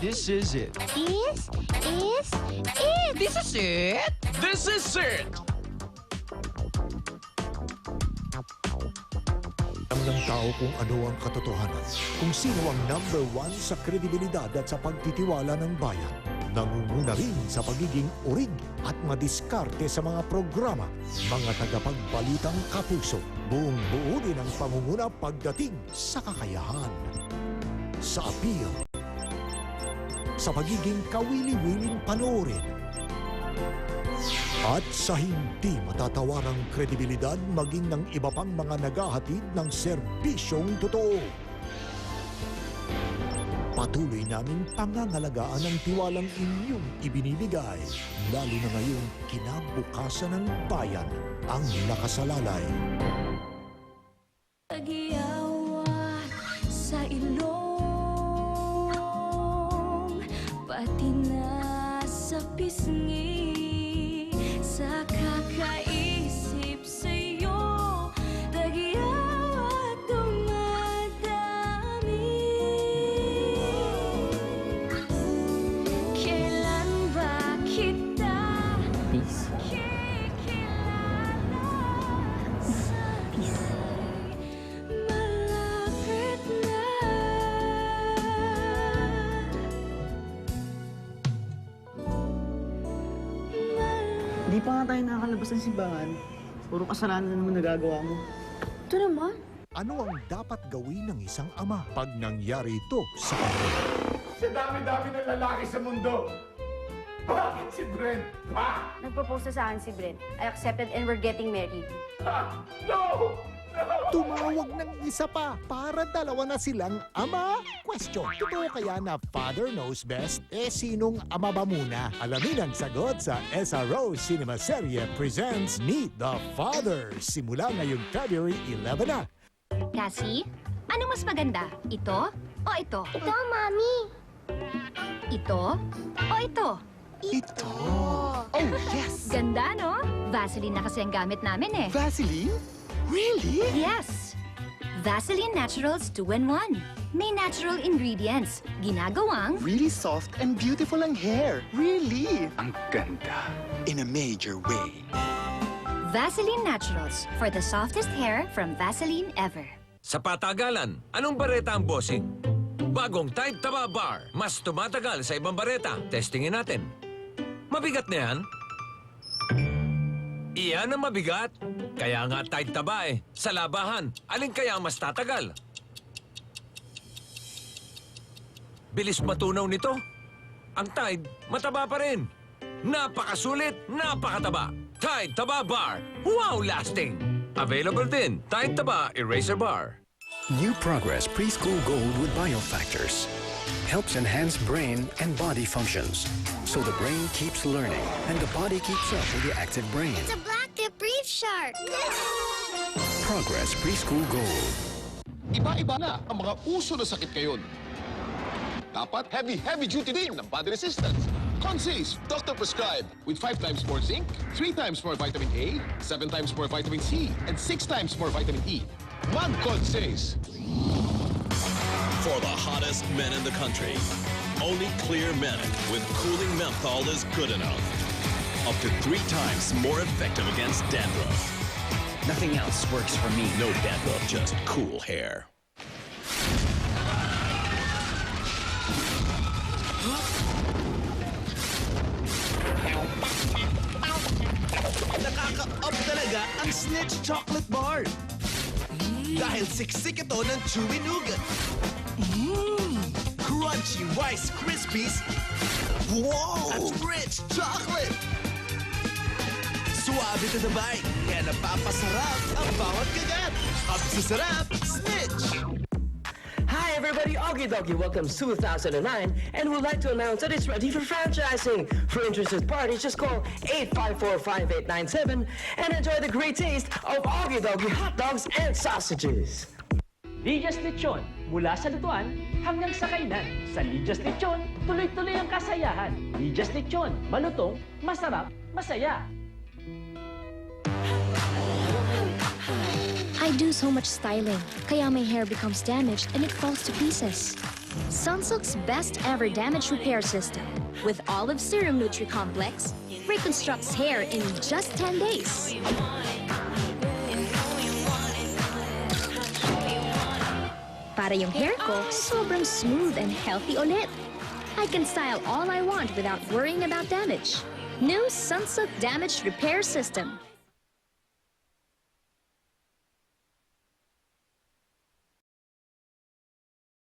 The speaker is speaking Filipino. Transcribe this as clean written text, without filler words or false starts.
This is it. Is it? This is it? This is it! Alam ng tao kung ano ang katotohanan, kung sino ang number one sa kredibilidad at sa pagtitiwala ng bayan. Nangunguna rin sa pagiging urig at madiskarte sa mga programa, mga tagapagbalitang kapuso. Buong buo din ang pangunguna pagdating sa kakayahan, sa appeal, sa pagiging kawili-wiling panoorin, at sa hindi matatawarang kredibilidad maging ng iba pang mga naghahatid ng serbisyong totoo. Patuloy naming pangangalagaan ang tiwalang inyong ibinibigay, lalo na ngayong kinabukasan ng bayan ang nakasalalay. Tag-iawat sa ilong, pati na sa pisngi, sa kakaisip sa'yo, tag-iawat dumadami. Kailan ba kita kikilala? Sana'y malapit na. Hindi pa nga tayo nakakalabas ng simbahan. Puro kasalanan na naman nagagawa mo. Ito naman. Ano ang dapat gawin ng isang ama pag nangyari ito sa kanya? Sa dami-dami ng lalaki sa mundo, bakit si Brent? Ha? Nag-propose na sa akin si Brent. I accepted and we're getting married. Ha? No! No! Tumawag ng isa pa para dalawa na silang ama? Question, totoo kaya na father knows best? Sinong ama ba muna? Alamin ang sagot sa SRO Cinema Serie presents Meet the Father. Simula ngayong February 11 na. Cassie, anong mas maganda? Ito o ito? Ito, Mami. Ito o ito? Ito. Oh, yes! Ganda, no? Vaseline na kasi ang gamit namin eh. Vaseline? Really? Yes! Vaseline Naturals 2-in-1. May natural ingredients. Ginagawang Really soft and beautiful ang hair. Really? Ang ganda. In a major way. Vaseline Naturals for the softest hair from Vaseline ever. Sa patagalan, anong bareta ang bossing? Bagong Tide Taba Bar. Mas tumatagal sa ibang bareta. Testingin natin. Mabigat na yan? Iyan ang mabigat. Kaya nga Tide Taba eh. Sa labahan, alin kaya ang mas tatagal? Bilis matunaw nito. Ang Tide, mataba pa rin. Napakasulit, napakataba. Tide Taba Bar. Wow lasting! Available din, Tide Taba Eraser Bar. New Progress Preschool Gold with Biofactors helps enhance brain and body functions, so the brain keeps learning and the body keeps up with the active brain. It's a black-tip reef shark. Progress Preschool Gold. Iba-iba na ang mga uso na sakit ngayon. Dapat heavy duty din ng body resistance. Consace, doctor prescribed with 5 times more zinc, 3 times more vitamin A, 7 times more vitamin C, and 6 times more vitamin E. Mag-Consace. For the hottest men in the country, only Clear Medic with cooling menthol is good enough. Up to 3 times more effective against dandruff. Nothing else works for me. No dandruff, just cool hair. Nakaka-up talaga ang Snitch Chocolate Bar. Dahil siksik ito ng chewy nougat. Crunchy Rice Krispies. Wow! At rich chocolate. Suwabe to the bite, kaya napapasarap ang bawat kagat. Up sa sarap, Snitch! Hi everybody, Augie Doggy welcomes 2009 and would like to announce that it's ready for franchising. For interested parties, just call 854-5897 and enjoy the great taste of Augie Doggy hot dogs and sausages. Ligas Lechon, mula sa lutuan hanggang sa kainan. Sa Ligas Lechon, tuloy-tuloy ang kasayahan. Ligas Lechon, malutong, masarap, masaya. I do so much styling, kaya my hair becomes damaged and it falls to pieces. Sunsilk's best ever damage repair system with olive serum Nutri-Complex reconstructs hair in just 10 days. Para yung hair ko, sobrang smooth and healthy ulit. I can style all I want without worrying about damage. New Sunsilk Damage Repair System.